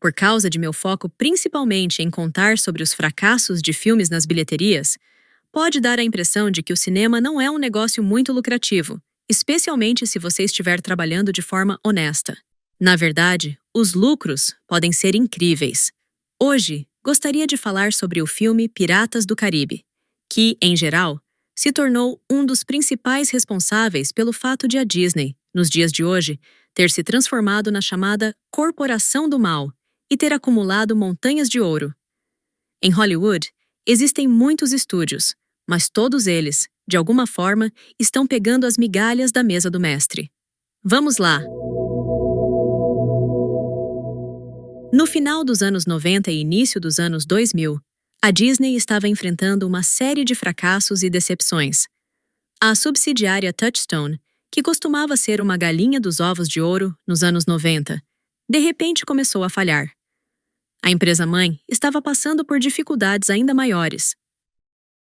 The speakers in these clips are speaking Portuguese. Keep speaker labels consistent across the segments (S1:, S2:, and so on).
S1: Por causa de meu foco principalmente em contar sobre os fracassos de filmes nas bilheterias, pode dar a impressão de que o cinema não é um negócio muito lucrativo, especialmente se você estiver trabalhando de forma honesta. Na verdade, os lucros podem ser incríveis. Hoje, gostaria de falar sobre o filme Piratas do Caribe, que, em geral, se tornou um dos principais responsáveis pelo fato de a Disney, nos dias de hoje, ter se transformado na chamada Corporação do Mal e ter acumulado montanhas de ouro. Em Hollywood, existem muitos estúdios, mas todos eles, de alguma forma, estão pegando as migalhas da mesa do mestre. Vamos lá! No final dos anos 90 e início dos anos 2000, a Disney estava enfrentando uma série de fracassos e decepções. A subsidiária Touchstone, que costumava ser uma galinha dos ovos de ouro nos anos 90, de repente começou a falhar. A empresa-mãe estava passando por dificuldades ainda maiores.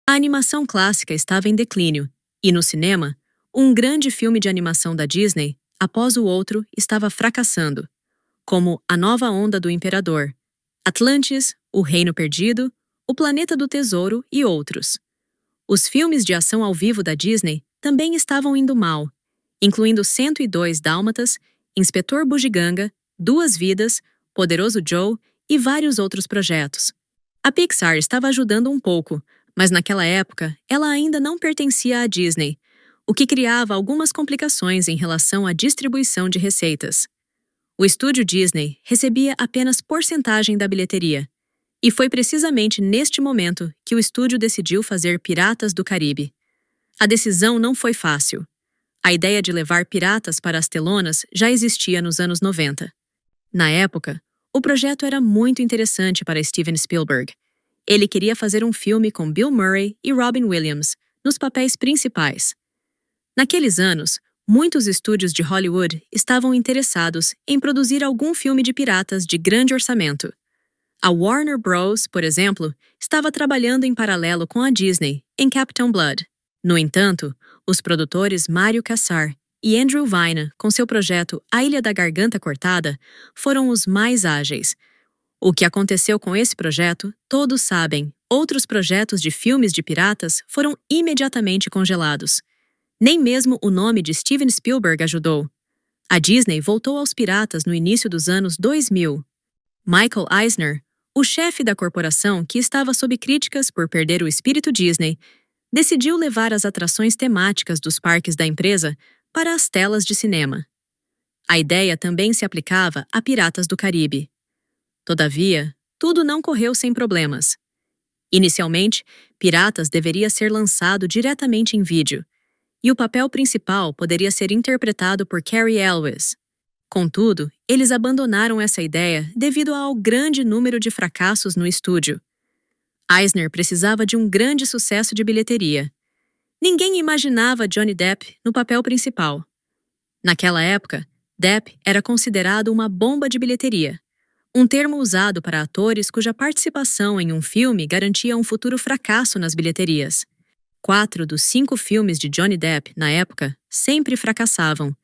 S1: A animação clássica estava em declínio, e no cinema, um grande filme de animação da Disney, após o outro, estava fracassando, como A Nova Onda do Imperador, Atlantis, O Reino Perdido, O Planeta do Tesouro e outros. Os filmes de ação ao vivo da Disney também estavam indo mal, incluindo 102 Dálmatas, Inspetor Bugiganga, Duas Vidas, Poderoso Joe e vários outros projetos. A Pixar estava ajudando um pouco, mas naquela época ela ainda não pertencia à Disney, o que criava algumas complicações em relação à distribuição de receitas. O estúdio Disney recebia apenas porcentagem da bilheteria, e foi precisamente neste momento que o estúdio decidiu fazer Piratas do Caribe. A decisão não foi fácil. A ideia de levar piratas para as telonas já existia nos anos 90. Na época, o projeto era muito interessante para Steven Spielberg. Ele queria fazer um filme com Bill Murray e Robin Williams nos papéis principais. Naqueles anos, muitos estúdios de Hollywood estavam interessados em produzir algum filme de piratas de grande orçamento. A Warner Bros., por exemplo, estava trabalhando em paralelo com a Disney em Captain Blood. No entanto, os produtores Mario Kassar e Andrew Vina, com seu projeto A Ilha da Garganta Cortada, foram os mais ágeis. O que aconteceu com esse projeto, todos sabem. Outros projetos de filmes de piratas foram imediatamente congelados. Nem mesmo o nome de Steven Spielberg ajudou. A Disney voltou aos piratas no início dos anos 2000. Michael Eisner, o chefe da corporação que estava sob críticas por perder o espírito Disney, decidiu levar as atrações temáticas dos parques da empresa para as telas de cinema. A ideia também se aplicava a Piratas do Caribe. Todavia, tudo não correu sem problemas. Inicialmente, Piratas deveria ser lançado diretamente em vídeo, e o papel principal poderia ser interpretado por Cary Elwes. Contudo, eles abandonaram essa ideia devido ao grande número de fracassos no estúdio. Eisner precisava de um grande sucesso de bilheteria. Ninguém imaginava Johnny Depp no papel principal. Naquela época, Depp era considerado uma bomba de bilheteria, um termo usado para atores cuja participação em um filme garantia um futuro fracasso nas bilheterias. 4 dos 5 filmes de Johnny Depp, na época, sempre fracassavam.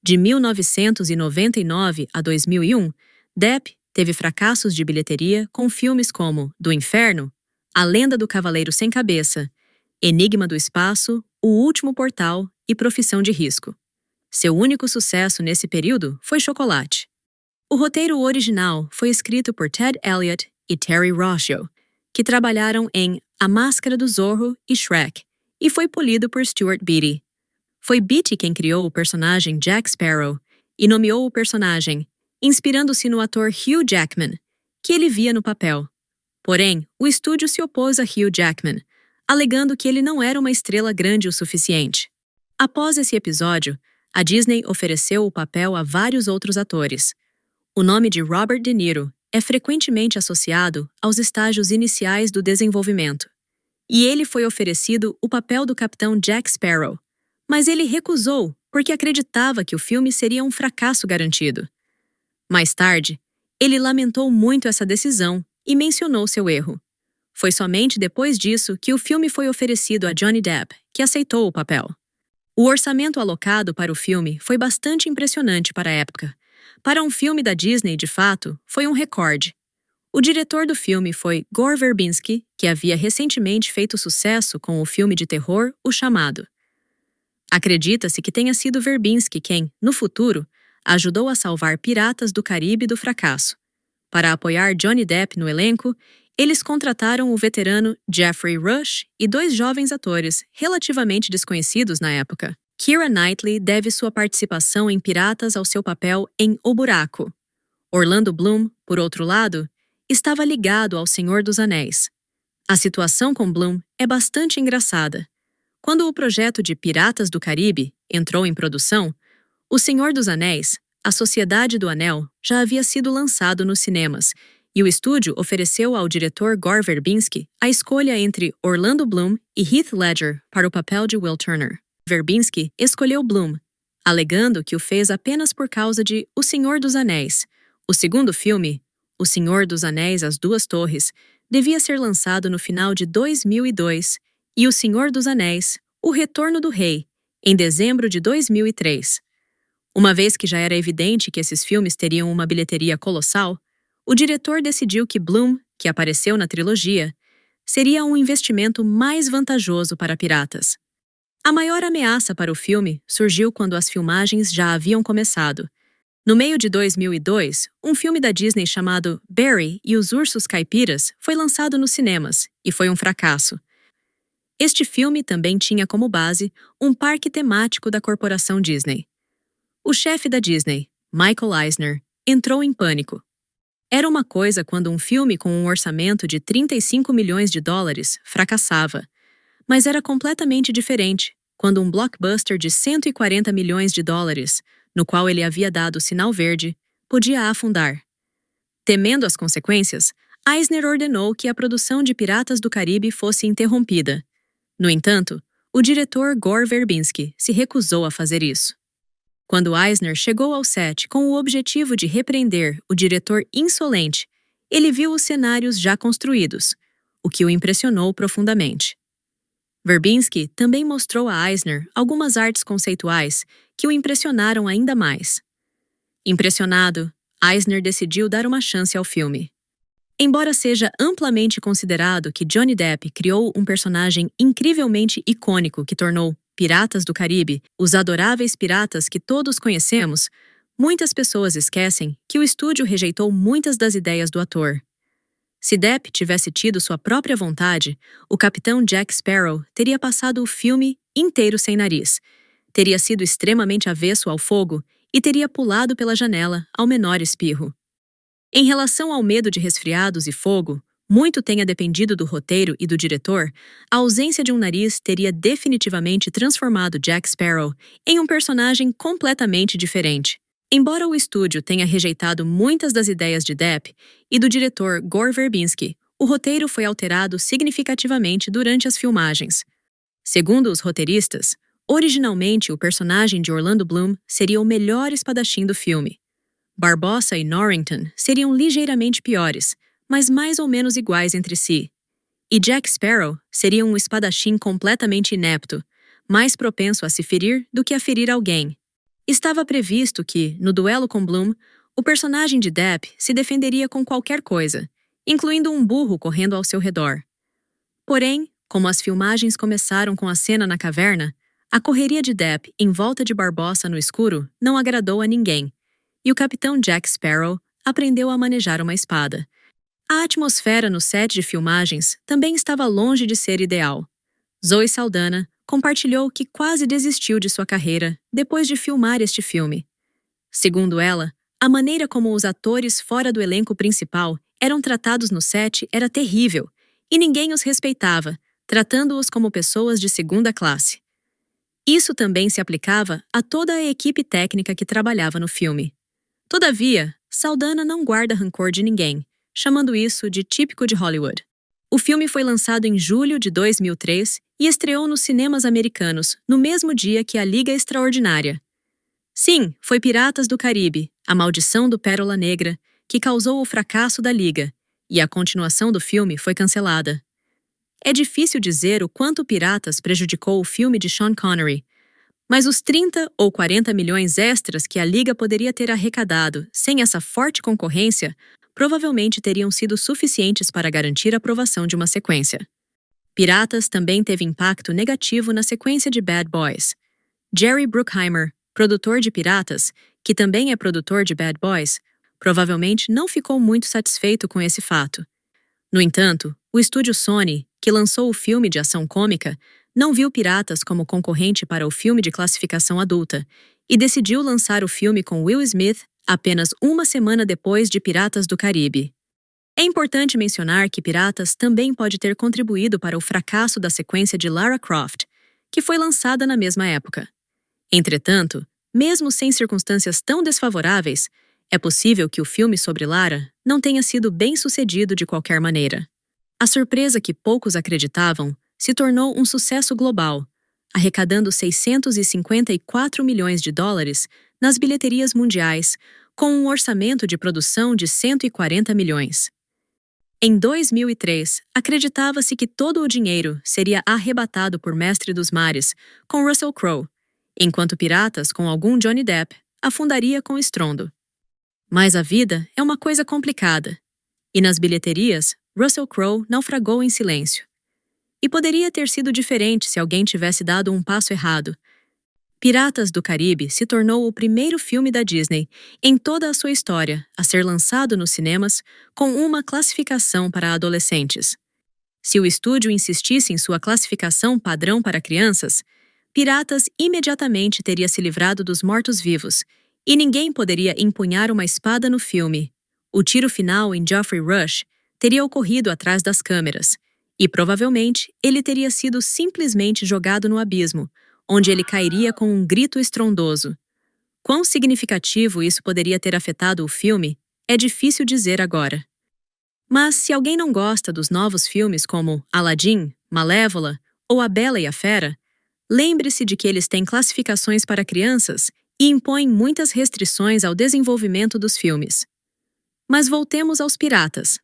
S1: De 1999 a 2001, Depp teve fracassos de bilheteria com filmes como Do Inferno, A Lenda do Cavaleiro Sem Cabeça, Enigma do Espaço, O Último Portal e Profissão de Risco. Seu único sucesso nesse período foi Chocolate. O roteiro original foi escrito por Ted Elliott e Terry Rossio, que trabalharam em A Máscara do Zorro e Shrek, e foi polido por Stuart Beattie. Foi Beattie quem criou o personagem Jack Sparrow e nomeou o personagem, inspirando-se no ator Hugh Jackman, que ele via no papel. Porém, o estúdio se opôs a Hugh Jackman, alegando que ele não era uma estrela grande o suficiente. Após esse episódio, a Disney ofereceu o papel a vários outros atores. O nome de Robert De Niro é frequentemente associado aos estágios iniciais do desenvolvimento, e ele foi oferecido o papel do capitão Jack Sparrow, mas ele recusou porque acreditava que o filme seria um fracasso garantido. Mais tarde, ele lamentou muito essa decisão e mencionou seu erro. Foi somente depois disso que o filme foi oferecido a Johnny Depp, que aceitou o papel. O orçamento alocado para o filme foi bastante impressionante para a época, Para um filme da Disney, de fato, foi um recorde. O diretor do filme foi Gore Verbinski, que havia recentemente feito sucesso com o filme de terror O Chamado. Acredita-se que tenha sido Verbinski quem, no futuro, ajudou a salvar Piratas do Caribe do fracasso. Para apoiar Johnny Depp no elenco, eles contrataram o veterano Jeffrey Rush e 2 jovens atores relativamente desconhecidos na época. Keira Knightley deve sua participação em Piratas ao seu papel em O Buraco. Orlando Bloom, por outro lado, estava ligado ao Senhor dos Anéis. A situação com Bloom é bastante engraçada. Quando o projeto de Piratas do Caribe entrou em produção, O Senhor dos Anéis, A Sociedade do Anel, já havia sido lançado nos cinemas, e o estúdio ofereceu ao diretor Gore Verbinski a escolha entre Orlando Bloom e Heath Ledger para o papel de Will Turner. Verbinski escolheu Bloom, alegando que o fez apenas por causa de O Senhor dos Anéis. O segundo filme, O Senhor dos Anéis As Duas Torres, devia ser lançado no final de 2002 e O Senhor dos Anéis, O Retorno do Rei, em dezembro de 2003. Uma vez que já era evidente que esses filmes teriam uma bilheteria colossal, o diretor decidiu que Bloom, que apareceu na trilogia, seria um investimento mais vantajoso para Piratas. A maior ameaça para o filme surgiu quando as filmagens já haviam começado. No meio de 2002, um filme da Disney chamado Barry e os Ursos Caipiras foi lançado nos cinemas e foi um fracasso. Este filme também tinha como base um parque temático da corporação Disney. O chefe da Disney, Michael Eisner, entrou em pânico. Era uma coisa quando um filme com um orçamento de 35 milhões de dólares fracassava, mas era completamente diferente quando um blockbuster de 140 milhões de dólares, no qual ele havia dado sinal verde, podia afundar. Temendo as consequências, Eisner ordenou que a produção de Piratas do Caribe fosse interrompida. No entanto, o diretor Gore Verbinski se recusou a fazer isso. Quando Eisner chegou ao set com o objetivo de repreender o diretor insolente, ele viu os cenários já construídos, o que o impressionou profundamente. Verbinski também mostrou a Eisner algumas artes conceituais que o impressionaram ainda mais. Impressionado, Eisner decidiu dar uma chance ao filme. Embora seja amplamente considerado que Johnny Depp criou um personagem incrivelmente icônico que tornou Piratas do Caribe os adoráveis piratas que todos conhecemos, muitas pessoas esquecem que o estúdio rejeitou muitas das ideias do ator. Se Depp tivesse tido sua própria vontade, o capitão Jack Sparrow teria passado o filme inteiro sem nariz, teria sido extremamente avesso ao fogo e teria pulado pela janela ao menor espirro. Em relação ao medo de resfriados e fogo, muito tenha dependido do roteiro e do diretor, a ausência de um nariz teria definitivamente transformado Jack Sparrow em um personagem completamente diferente. Embora o estúdio tenha rejeitado muitas das ideias de Depp e do diretor Gore Verbinski, o roteiro foi alterado significativamente durante as filmagens. Segundo os roteiristas, originalmente o personagem de Orlando Bloom seria o melhor espadachim do filme. Barbossa e Norrington seriam ligeiramente piores, mas mais ou menos iguais entre si. E Jack Sparrow seria um espadachim completamente inepto, mais propenso a se ferir do que a ferir alguém. Estava previsto que, no duelo com Bloom, o personagem de Depp se defenderia com qualquer coisa, incluindo um burro correndo ao seu redor. Porém, como as filmagens começaram com a cena na caverna, a correria de Depp em volta de Barbossa no escuro não agradou a ninguém, e o capitão Jack Sparrow aprendeu a manejar uma espada. A atmosfera no set de filmagens também estava longe de ser ideal. Zoe Saldana compartilhou que quase desistiu de sua carreira depois de filmar este filme. Segundo ela, a maneira como os atores fora do elenco principal eram tratados no set era terrível, e ninguém os respeitava, tratando-os como pessoas de segunda classe. Isso também se aplicava a toda a equipe técnica que trabalhava no filme. Todavia, Saldana não guarda rancor de ninguém, chamando isso de típico de Hollywood. O filme foi lançado em julho de 2003 e estreou nos cinemas americanos no mesmo dia que A Liga Extraordinária. Sim, foi Piratas do Caribe, A Maldição do Pérola Negra, que causou o fracasso da Liga, e a continuação do filme foi cancelada. É difícil dizer o quanto Piratas prejudicou o filme de Sean Connery, Mas os 30 ou 40 milhões extras que a Liga poderia ter arrecadado sem essa forte concorrência provavelmente teriam sido suficientes para garantir a aprovação de uma sequência. Piratas também teve impacto negativo na sequência de Bad Boys. Jerry Bruckheimer, produtor de Piratas, que também é produtor de Bad Boys, provavelmente não ficou muito satisfeito com esse fato. No entanto, o estúdio Sony, que lançou o filme de ação cômica, não viu Piratas como concorrente para o filme de classificação adulta e decidiu lançar o filme com Will Smith apenas uma semana depois de Piratas do Caribe. É importante mencionar que Piratas também pode ter contribuído para o fracasso da sequência de Lara Croft, que foi lançada na mesma época. Entretanto, mesmo sem circunstâncias tão desfavoráveis, é possível que o filme sobre Lara não tenha sido bem sucedido de qualquer maneira. A surpresa que poucos acreditavam se tornou um sucesso global, arrecadando 654 milhões de dólares nas bilheterias mundiais, com um orçamento de produção de 140 milhões. Em 2003, acreditava-se que todo o dinheiro seria arrebatado por Mestre dos Mares, com Russell Crowe, enquanto Piratas, com algum Johnny Depp, afundaria com estrondo. Mas a vida é uma coisa complicada, e nas bilheterias, Russell Crowe naufragou em silêncio. E poderia ter sido diferente se alguém tivesse dado um passo errado. Piratas do Caribe se tornou o primeiro filme da Disney, em toda a sua história, a ser lançado nos cinemas com uma classificação para adolescentes. Se o estúdio insistisse em sua classificação padrão para crianças, Piratas imediatamente teria se livrado dos mortos-vivos, e ninguém poderia empunhar uma espada no filme. O tiro final em Geoffrey Rush teria ocorrido atrás das câmeras, e provavelmente ele teria sido simplesmente jogado no abismo, onde ele cairia com um grito estrondoso. Quão significativo isso poderia ter afetado o filme é difícil dizer agora. Mas se alguém não gosta dos novos filmes como Aladdin, Malévola ou A Bela e a Fera, lembre-se de que eles têm classificações para crianças e impõem muitas restrições ao desenvolvimento dos filmes. Mas voltemos aos Piratas.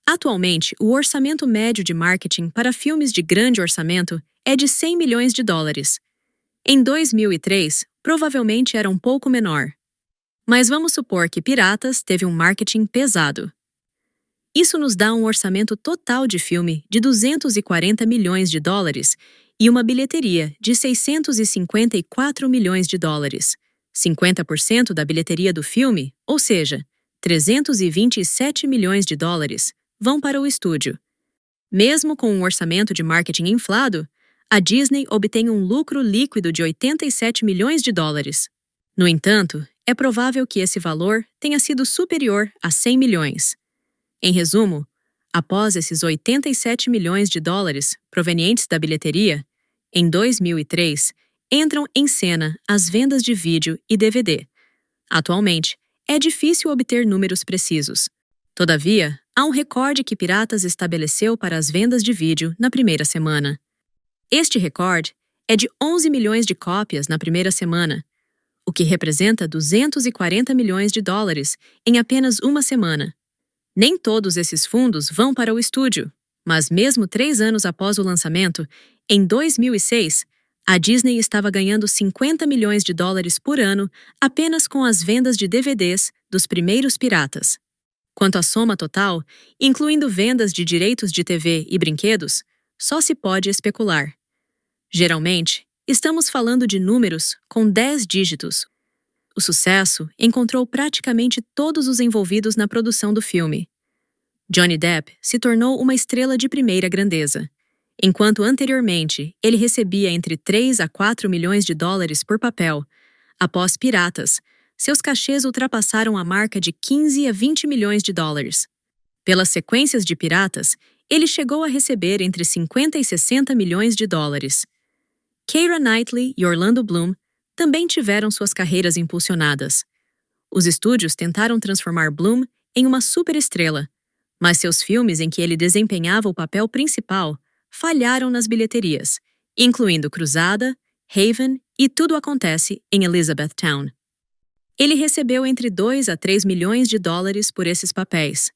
S1: Atualmente, o orçamento médio de marketing para filmes de grande orçamento é de 100 milhões de dólares. Em 2003, provavelmente era um pouco menor. Mas vamos supor que Piratas teve um marketing pesado. Isso nos dá um orçamento total de filme de 240 milhões de dólares e uma bilheteria de 654 milhões de dólares. 50% da bilheteria do filme, ou seja, 327 milhões de dólares, vão para o estúdio. Mesmo com um orçamento de marketing inflado, a Disney obtém um lucro líquido de 87 milhões de dólares. No entanto, é provável que esse valor tenha sido superior a 100 milhões. Em resumo, após esses 87 milhões de dólares provenientes da bilheteria, em 2003, entram em cena as vendas de vídeo e DVD. Atualmente, é difícil obter números precisos. Todavia, há um recorde que Piratas estabeleceu para as vendas de vídeo na primeira semana. Este recorde é de 11 milhões de cópias na primeira semana, o que representa 240 milhões de dólares em apenas uma semana. Nem todos esses fundos vão para o estúdio, mas mesmo 3 anos após o lançamento, em 2006, a Disney estava ganhando 50 milhões de dólares por ano apenas com as vendas de DVDs dos primeiros Piratas. Quanto à soma total, incluindo vendas de direitos de TV e brinquedos, só se pode especular. Geralmente, estamos falando de números com 10 dígitos. O sucesso encontrou praticamente todos os envolvidos na produção do filme. Johnny Depp se tornou uma estrela de primeira grandeza. Enquanto anteriormente ele recebia entre 3 a 4 milhões de dólares por papel, após Piratas, seus cachês ultrapassaram a marca de 15 a 20 milhões de dólares. Pelas sequências de Piratas, ele chegou a receber entre 50 e 60 milhões de dólares. Keira Knightley e Orlando Bloom também tiveram suas carreiras impulsionadas. Os estúdios tentaram transformar Bloom em uma superestrela, mas seus filmes em que ele desempenhava o papel principal falharam nas bilheterias, incluindo Cruzada, Haven e Tudo Acontece em Elizabethtown. Ele recebeu entre 2 a 3 milhões de dólares por esses papéis.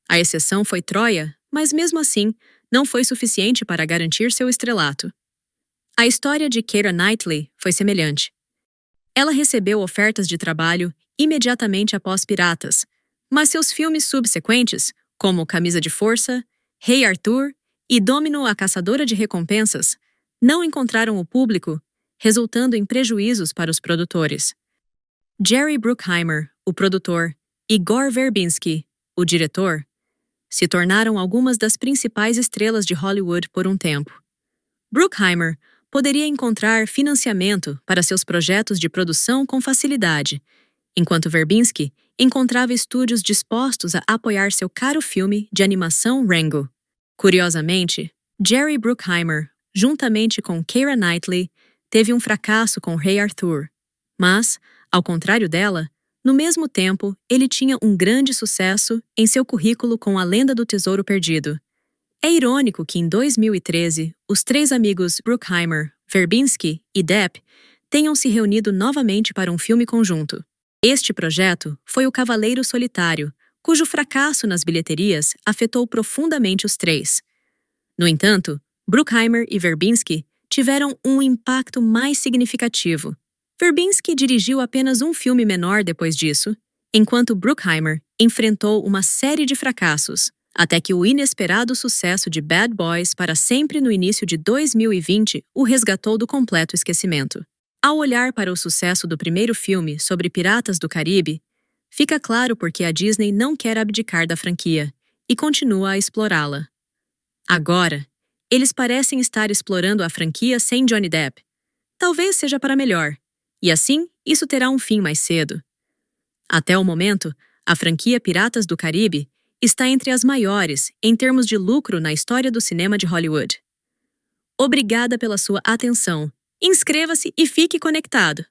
S1: A exceção foi Troia, mas mesmo assim, não foi suficiente para garantir seu estrelato. A história de Keira Knightley foi semelhante. Ela recebeu ofertas de trabalho imediatamente após Piratas, mas seus filmes subsequentes, como Camisa de Força, Rei Arthur e Domino, a Caçadora de Recompensas, não encontraram o público, resultando em prejuízos para os produtores. Jerry Bruckheimer, o produtor, e Gore Verbinski, o diretor, se tornaram algumas das principais estrelas de Hollywood por um tempo. Bruckheimer poderia encontrar financiamento para seus projetos de produção com facilidade, enquanto Verbinski encontrava estúdios dispostos a apoiar seu caro filme de animação Rango. Curiosamente, Jerry Bruckheimer, juntamente com Keira Knightley, teve um fracasso com Rei Arthur, mas, ao contrário dela, no mesmo tempo, ele tinha um grande sucesso em seu currículo com A Lenda do Tesouro Perdido. É irônico que em 2013, os três amigos Bruckheimer, Verbinski e Depp tenham se reunido novamente para um filme conjunto. Este projeto foi O Cavaleiro Solitário, cujo fracasso nas bilheterias afetou profundamente os três. No entanto, Bruckheimer e Verbinski tiveram um impacto mais significativo. Verbinski dirigiu apenas um filme menor depois disso, enquanto Bruckheimer enfrentou uma série de fracassos, até que o inesperado sucesso de Bad Boys para Sempre no início de 2020 o resgatou do completo esquecimento. Ao olhar para o sucesso do primeiro filme sobre Piratas do Caribe, fica claro porque a Disney não quer abdicar da franquia e continua a explorá-la. Agora, eles parecem estar explorando a franquia sem Johnny Depp. Talvez seja para melhor, e assim isso terá um fim mais cedo. Até o momento, a franquia Piratas do Caribe está entre as maiores em termos de lucro na história do cinema de Hollywood. Obrigada pela sua atenção. Inscreva-se e fique conectado!